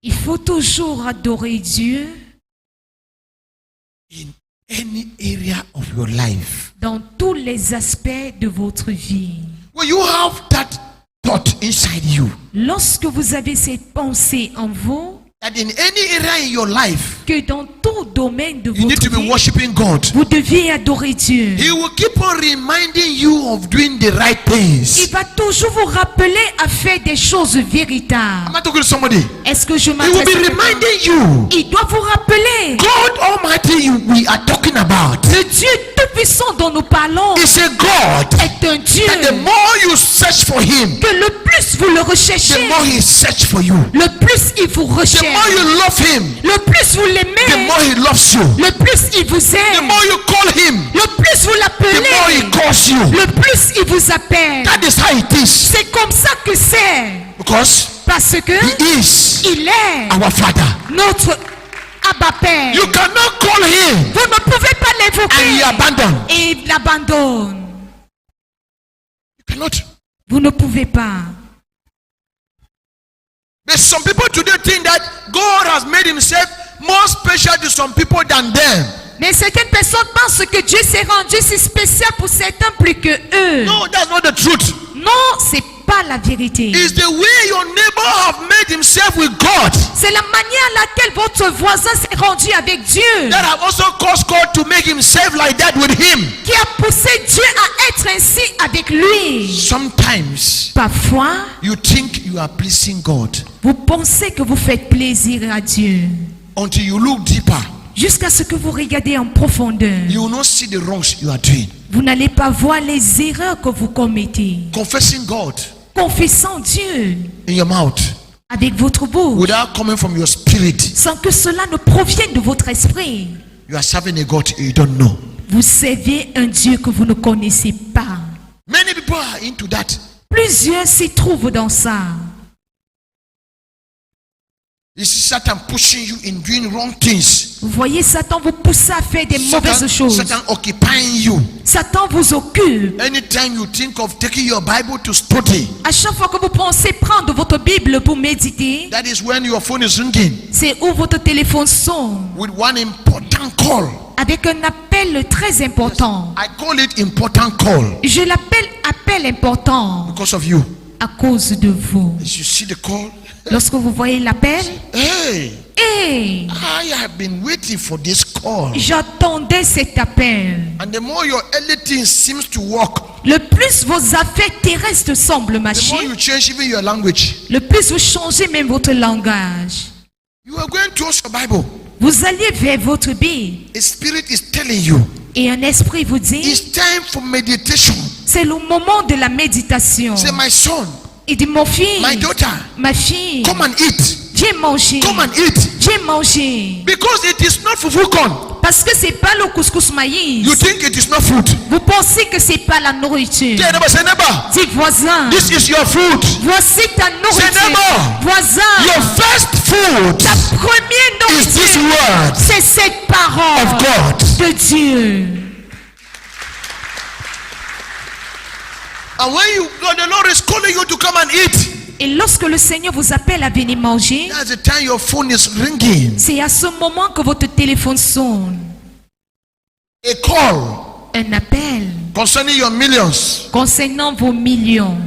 Il faut toujours adorer Dieu in any area of your life. dans tous les aspects de votre vie. When you have that thought inside you, Lorsque vous avez cette pensée en vous, that in any area in your life, que dans tout domaine de you need votre to be vie, worshiping God. vous deviez adorer Dieu. He will keep on reminding you of doing the right Il things. va toujours vous rappeler à faire des choses véritables. Am I talking to somebody? Est-ce que je He will m'adresse be à quelqu'un? reminding you. Il doit vous rappeler God Almighty, we are talking about, le Dieu tout-puissant dont nous parlons is a God est un Dieu that the more you search for Him, que le plus vous le the recherchez, more He search for you. le plus il vous The recherche. more you love Him, Le plus vous the l'aimez, more He loves you. le plus il vous The aime. more you call Him, Le plus vous the more He l'appelez, calls you. le plus il vous appelle. That is how it is. C'est comme ça que c'est. Because Parce que He is il est our Father. notre Abba Père. You cannot call Him Vous ne pouvez pas and He l'évoquer abandon. et il l'abandonne. You cannot. Vous ne pouvez pas. But some people today think that God has made Himself more special to some people than them. Mais certaines personnes pensent que Dieu s'est rendu si spécial pour certains plus que eux. No, that's not the truth. Non, c'est pas la vérité. It's the way your neighbor have made himself with God C'est la manière à laquelle votre voisin s'est rendu avec Dieu that have also caused God to make Himself like that with him. qui a poussé Dieu à être ainsi avec lui. Sometimes Parfois, you think you are pleasing God vous pensez que vous faites plaisir à Dieu until you look deeper. jusqu'à ce que vous regardez en profondeur. You will not see the wrongs you are doing. Vous n'allez pas voir les erreurs que vous commettez. Confessing God Confessant Dieu in your mouth avec votre bouche without coming from your spirit. sans que cela ne provienne de votre esprit. You are serving a God you don't know. Vous servez un Dieu que vous ne connaissez pas. Many people are into that. Plusieurs s'y trouvent dans ça. You see Satan pushing you in doing wrong things. Vous voyez, Satan vous pousse à faire des mauvaises choses. Satan occupying you. Satan vous occupe. Anytime you think of taking your Bible to study, À chaque fois que vous pensez prendre votre Bible pour méditer, that is when your phone is ringing c'est où votre téléphone sonne with one important call. avec un appel très important. I call it important call Je l'appelle appel important because of you. à cause de vous. As you see the call, Lorsque vous voyez l'appel, hey, hey, I have been waiting for this call. j'attendais cet appel. And the more your early things seems to work, Le plus vos affaires terrestres semblent the more marcher, you change even your language. le plus vous changez même votre langage. You are going towards your Bible. Vous alliez vers votre Bible A spirit is telling you et un esprit vous dit, it's time for meditation. c'est le moment de la méditation. Say, my son, Il dit, mon fils, my daughter, ma fille, come and eat. viens manger. Come and eat. Viens manger. Because it is not fufu corn. Parce que c'est pas le couscous maïs. You think it is not food. Vous pensez que c'est pas la nourriture. Say, neighbor, say, neighbor, Dites voisin, this is your food. voici ta nourriture. neighbor, Voisin, Your first food ta première is this nourriture, word c'est cette parole of God. de Dieu. And when the Lord is calling you to come and eat, Et lorsque le Seigneur vous appelle à venir manger, that's the time your phone is ringing. c'est à ce moment que votre téléphone sonne. A call Un appel concerning your millions. concernant vos millions,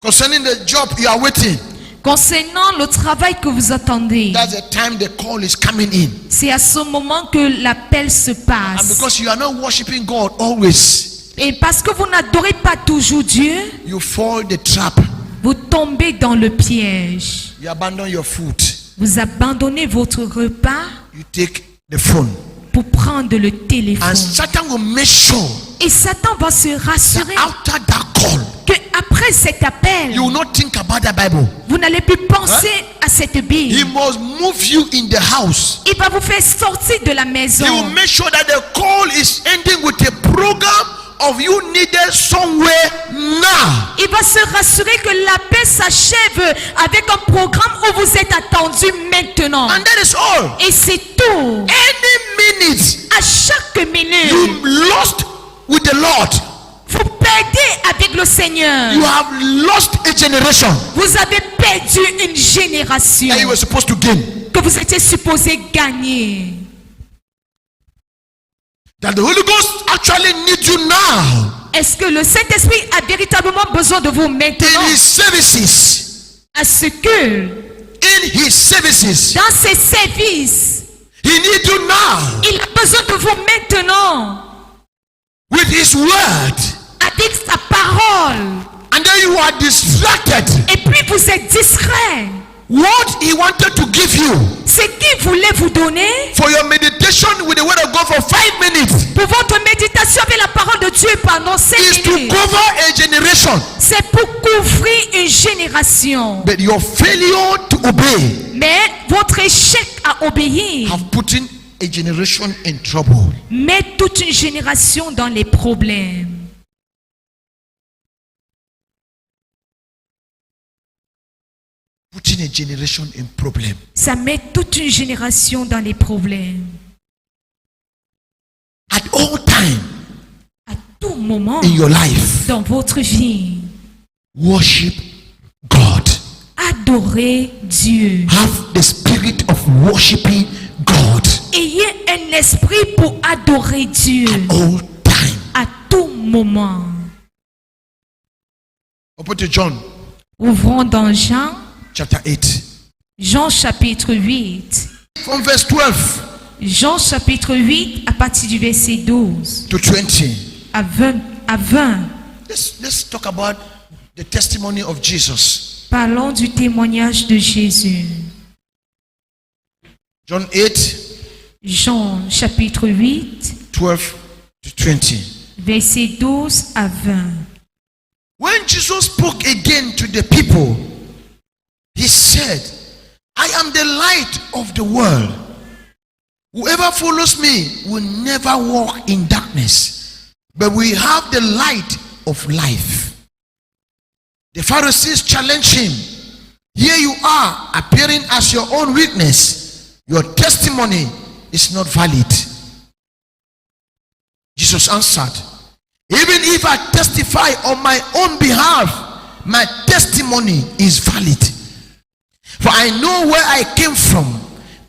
Concerning the job you are waiting. concernant le travail que vous attendez. That's the time the call is coming in. C'est à ce moment que l'appel se And passe. because you are not worshiping God always, Et parce que vous n'adorez pas toujours Dieu, you fall the trap. vous tombez dans le piège. You abandon your food. Vous abandonnez votre repas You take the phone. pour prendre le téléphone. And Satan will make sure Et Satan va se that rassurer after that call, que après cet appel, you will not think about the Bible. vous n'allez plus penser à cette He Bible. must move you in the house. Il va vous faire sortir de la He will maison. make sure that the call is ending with a program of you needed somewhere now. Il va se rassurer que l'appel s'achève avec un programme où vous êtes attendu maintenant. And that is all. Et c'est tout. Any minute À chaque minute, you lost with the Lord, vous perdez avec le Seigneur, you have lost a generation vous avez perdu une génération that you were supposed to gain. que vous étiez supposé gagner. That the Holy Ghost actually needs you now Est-ce que le Saint-Esprit a véritablement besoin de vous maintenant in His services. à ce que In His services. dans ses services, He needs you now il a besoin de vous maintenant with His word. avec sa parole. And then you are distracted. Et puis vous êtes distrait. What He wanted to give you Ce qu'il voulait vous donner for your meditation with the word of God for 5 minutes pour votre méditation avec la parole de Dieu pendant 5 is to minutes, cover a generation. c'est pour couvrir une génération. But your failure to obey Mais votre échec à obéir have put in a generation in trouble. met toute une génération dans les problèmes. Putting a generation in problem. Ça met toute une génération dans les problèmes. At all time À tout moment in your life, dans votre vie, worship God. adorez Dieu. Have the spirit of worshiping God Ayez un esprit pour adorer Dieu all time. à tout moment. Open to John Ouvrons dans Jean, chapter 8. Jean chapitre 8. From verse 12 Jean chapitre 8 à partir du verset 12 to 20. à 20. Let's talk about the testimony of Jesus. Parlons du témoignage de Jésus. John 8, Jean chapitre 8, 12 to 20. verset 12 à 20. When Jesus spoke again to the people, He said, I am the light of the world. Whoever follows me will never walk in darkness, but we have the light of life. The Pharisees challenged Him. Here you are, appearing as your own witness. Your testimony is not valid. Jesus answered, even if I testify on my own behalf, my testimony is valid. For I know where I came from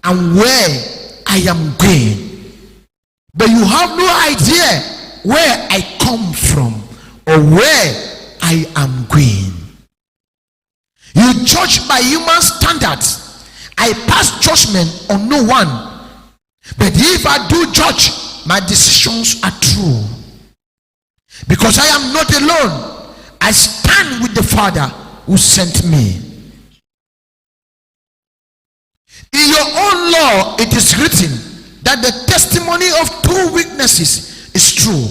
and where I am going. But you have no idea where I come from or where I am going. You judge by human standards. I pass judgment on no one. But if I do judge, my decisions are true. Because I am not alone. I stand with the Father who sent me. In your own law, it is written that the testimony of two witnesses is true.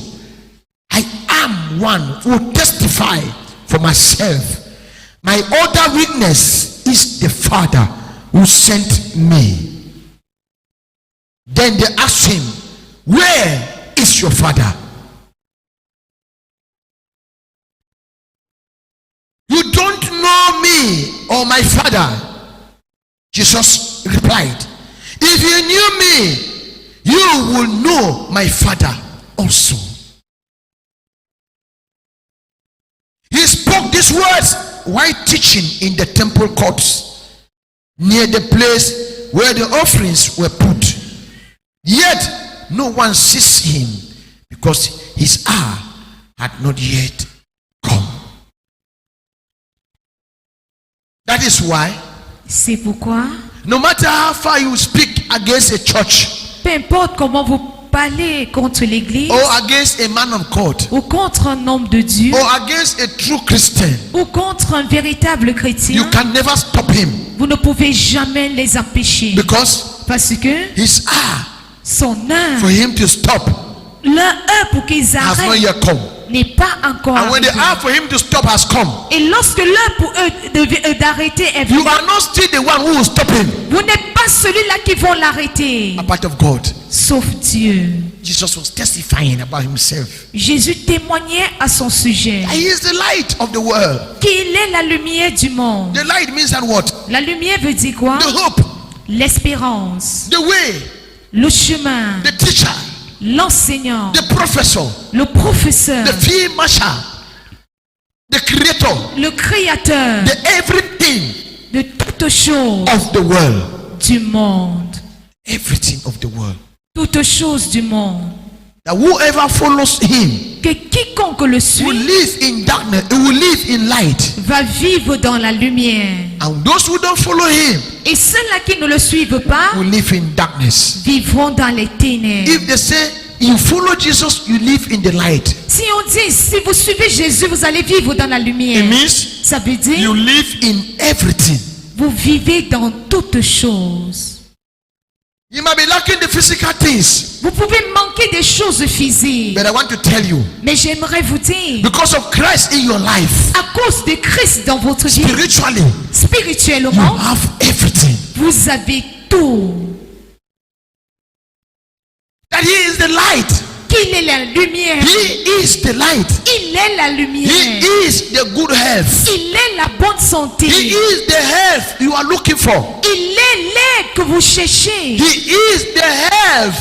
I am one who testify for myself. My other witness is the Father who sent me. Then they asked him, where is your Father? You don't know me or my Father. Jesus replied, if you knew me, you will know my Father also. He spoke these words while teaching in the temple courts near the place where the offerings were put. Yet no one sees him because his hour had not yet come. That is why, C'est pourquoi, no matter how far you speak against a church peu importe comment vous parlez contre l'église or against a man of God ou contre un homme de Dieu or against a true Christian, ou contre un véritable you chrétien, can never stop him vous ne pouvez jamais les empêcher. because Parce que his hour son for heure, him to stop leur heure pour qu'ils has not arrêtent yet come. n'est pas encore And when the arrivée. hour for him to stop has come, Et lorsque l'heure pour eux d'arrêter est you venue, are not still the one who will stop him vous n'êtes pas celui-là qui vont l'arrêter, apart of God. sauf Dieu. Jesus was testifying about himself. Jésus témoignait à son sujet He is the light of the world. qu'il est la lumière du monde. The light means that what? La lumière veut dire quoi? The hope, L'espérance, the way, le chemin, the teacher, l'enseignant, the professor, le professeur, the field marshal. creator, le créateur the everything de toutes choses of the world. du monde. Everything of the world. Toutes choses du monde. That whoever follows him Que quiconque le will suit live in darkness, it will live in light. va vivre dans la lumière. And those who don't follow him Et ceux-là qui ne le suivent pas will live in darkness. vivront dans les ténèbres. If they say you follow Jesus, you live in the light. Si on dit, si vous suivez Jésus, vous allez vivre dans la lumière. It means Ça veut you dire, live in everything. vous vivez dans toutes choses. You might be lacking the physical things, Vous pouvez manquer des choses physiques. but I want to tell you, Mais j'aimerais vous dire, because of Christ in your life, à cause de Christ dans votre vie, spiritually, you spirituellement, have everything. vous avez tout. That he is the light. Qu'il est la lumière. He is the light. Il est la lumière. He is the good health. Il est la bonne santé. He is the health you are looking for. Il est l'aide que vous cherchez. He is the health,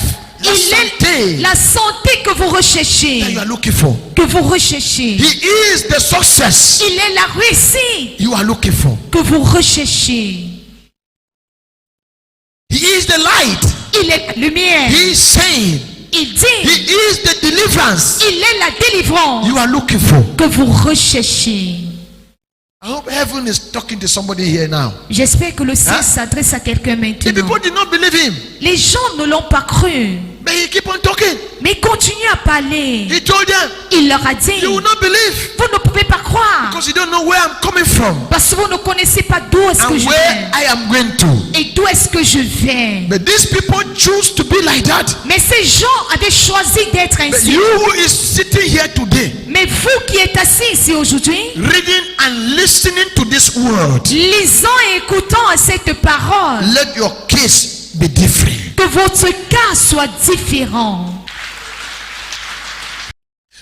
la Il est santé la santé que vous recherchez. that you are looking for. Que vous recherchez. He is the success Il est la réussite you are looking for. que vous recherchez. He is the light. Il est la lumière. He is saying, Il he dit, is the deliverance il est la délivrance you are looking for. que vous recherchez. I hope heaven is talking to somebody here now. J'espère que le ciel Hein? s'adresse à quelqu'un The maintenant. people did not believe him, Les gens ne l'ont pas cru, but he keep on talking. mais il continue à parler. He told them, Il leur a dit, you will not believe vous ne pouvez pas croire because you don't know where I'm coming from parce que vous ne connaissez pas d'où est-ce que and je where viens I am going to. et d'où est-ce que je viens. But these people choose to be like that. Mais ces gens avaient choisi d'être But ainsi. you who is sitting here today, Mais vous qui êtes assis ici aujourd'hui, reading and listening to this word, lisant et écoutant à cette parole, let your case be different. que votre cas soit différent.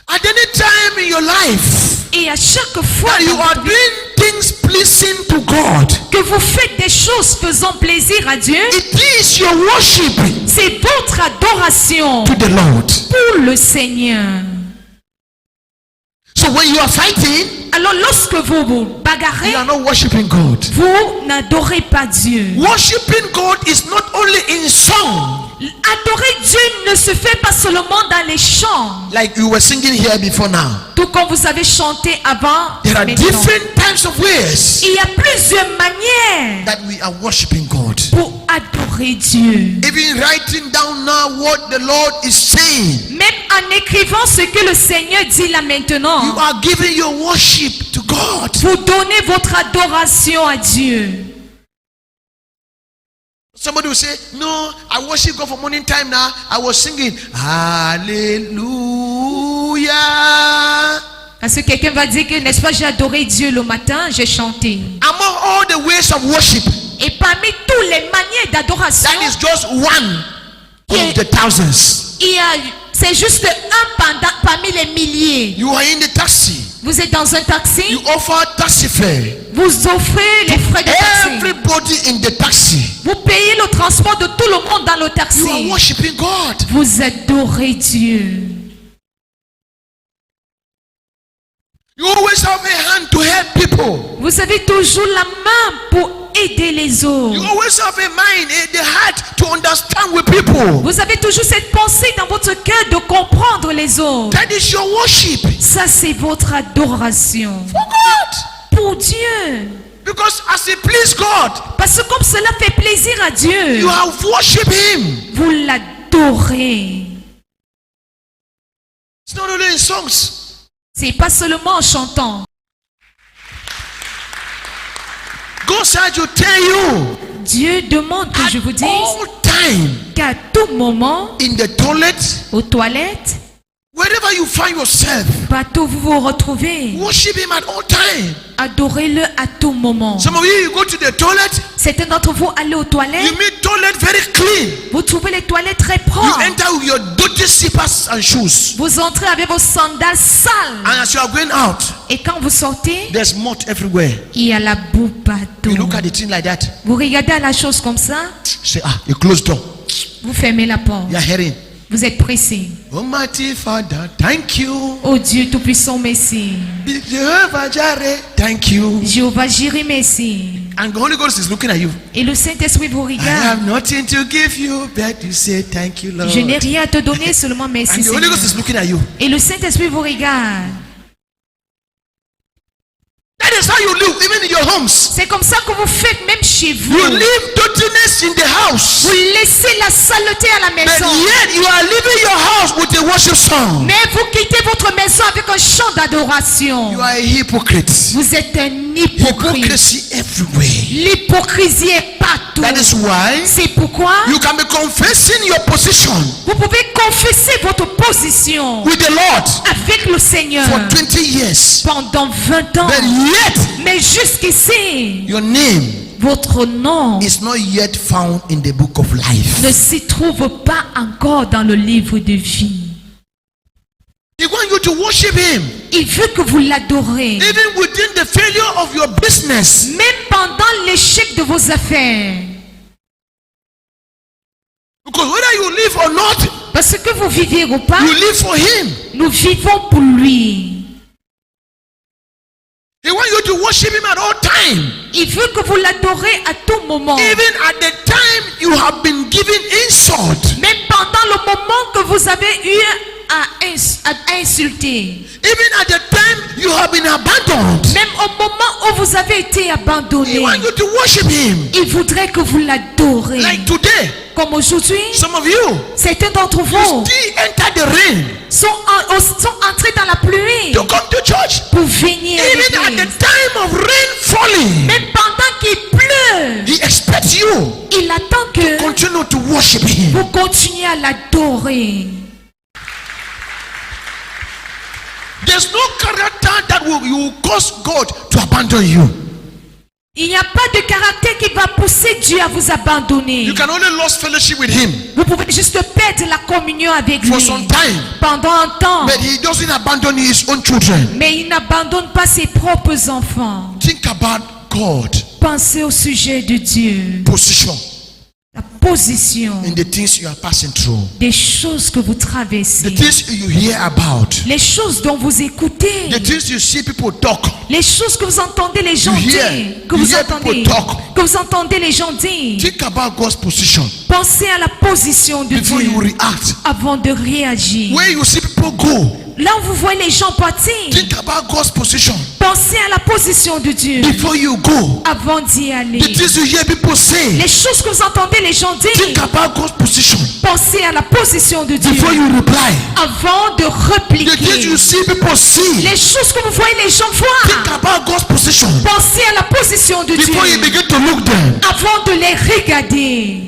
At any time in your life Et à chaque fois that you dans are votre vie, doing things pleasing to God, que vous faites des choses faisant plaisir à Dieu, it is your worship c'est votre adoration to the Lord. pour le Seigneur. So when you are fighting, Alors lorsque vous vous bagarrez, you are not worshiping God. vous n'adorez pas Dieu. Worshiping God is not only in song, Adorer Dieu ne se fait pas seulement dans les chants, like you were singing here before now. tout comme vous avez chanté avant. There are maintenant. different types of ways Il y a plusieurs manières that we are worshiping God. pour adorer Dieu. Even writing down now what the Lord is saying, Même en écrivant ce que le Seigneur dit là you maintenant, are giving your worship to God. vous donnez votre adoration à Dieu. Somebody will say, no, I worship God for morning time now. I was singing, Hallelujah. Parce que quelqu'un va dire que, n'est-ce pas, j'ai adoré Dieu le matin, j'ai chanté. Among all the ways of worship, Et parmi toutes les manières d'adoration, that is just one of the thousands. c'est juste un parmi les milliers. You are in the taxi. Vous êtes dans un taxi, You offer taxi fare. vous offrez les frais de taxi. Everybody in the taxi. Vous payez le transport de tout le monde dans le You are taxi. worshiping God. Vous adorez Dieu. You always have a hand to help people. Vous avez toujours la main pour aider les You autres. always have a mind, the heart to understand with people. Vous avez toujours cette pensée dans votre cœur de comprendre les autres. That is your worship Ça, c'est votre adoration for God. pour Dieu. Because as it please God, Parce que comme cela fait plaisir à Dieu, you have worshipped Him. vous l'adorez. It's not only in songs. C'est pas seulement en chantant. God said to tell you Dieu demande que je vous dise all time qu'à tout moment, in the toilet, aux toilettes, wherever you find yourself, partout où vous vous retrouvez, worship Him at all time. adorez-le à tout moment. Some of you go to the toilet, Certains d'entre vous allez aux you toilettes, meet toilet very clean. vous trouvez les toilettes très You propres. enter with your dirty slippers and shoes. Vous entrez avec vos sandales sales. And as you are going out, Et quand vous sortez, there's mud everywhere. il y a la boue partout. You look at the thing like that. Vous regardez à la chose comme ça, Say, you close door. vous fermez la porte. You are hearing. Vous êtes pressés. Almighty Father, thank you. Oh Dieu Tout-Puissant, merci. Jehovah Jireh, thank you. Jéhovah Jireh, merci. And the Holy Ghost is looking at you. Et le Saint-Esprit vous I regarde. have nothing to give you, but you say thank you, Lord. Je n'ai rien à te donner, seulement merci, And the Holy Seigneur. Ghost is looking at you. Et le Saint-Esprit vous regarde. That is how you live, even in your homes. C'est comme ça que vous faites même chez vous. You leave dirtiness in the house, Vous laissez la saleté à la but maison. yet you are leaving your house with a worship song. Mais vous quittez votre maison avec un chant d'adoration. You are a hypocrite. Vous êtes un hypocrite. Hypocrisy everywhere. L'hypocrisie est partout. That is why C'est pourquoi you can be confessing your position vous pouvez confesser votre position with the Lord avec le Seigneur for 20 years, pendant 20 ans. but yet Mais jusqu'ici, your name votre nom is not yet found in the book of life. ne s'y trouve pas encore dans le livre de vie. He wants you to worship Him Il veut que vous l'adorez. even within the failure of your business. Même pendant l'échec de vos affaires. Because whether you live or not, Parce que vous vivez ou pas, you live for Him. nous vivons pour lui. He wants you to worship Him at all time. Il veut que vous l'adorez à tout moment. Even at the time you have been given insult. Même pendant le moment que vous avez eu à insulter. Even at the time you have been abandoned. Même au moment où vous avez été He abandonné. wants you to worship Him. Il voudrait que vous l'adorez. Like today, Comme aujourd'hui, some of you certains d'entre vous still enter the rain sont entrés dans la pluie to come to church. pour venir à Even at the l'église. time of rain falling, Même pendant qu'il pleut, He expects you il attend que continue to worship Him. vous continuiez à l'adorer. There's no character that will cause God to abandon you. Il n'y a pas de caractère qui va pousser Dieu à vous abandonner. You can only lose fellowship with Him Vous pouvez juste perdre la communion avec for lui some time, pendant un temps. but He doesn't abandon His own children. Mais il n'abandonne pas ses propres enfants. Think about God, Pensez au sujet de Dieu. position La position in the things you are passing through, des choses que vous the traversez. things you hear about, Les choses dont vous écoutez. the things you see people talk. Les choses que vous entendez les gens You hear- dire. Que you vous hear entendez. people talk. Que vous entendez les gens dire. Think about God's position Pensez à la position de before Dieu you react. avant de réagir. Where you see people go, Là où vous voyez les gens partir. think about God's position Pensez à la position de Dieu before you go. avant d'y aller. The things you hear people say, Les choses que vous entendez les gens think dire. about God's position Pensez à la position de Dieu before you reply. avant de The things repliquer. you see people see, Les choses que vous voyez les gens think voir. about God's position Pensez à la position de before you Dieu begin to look them. avant de les regarder.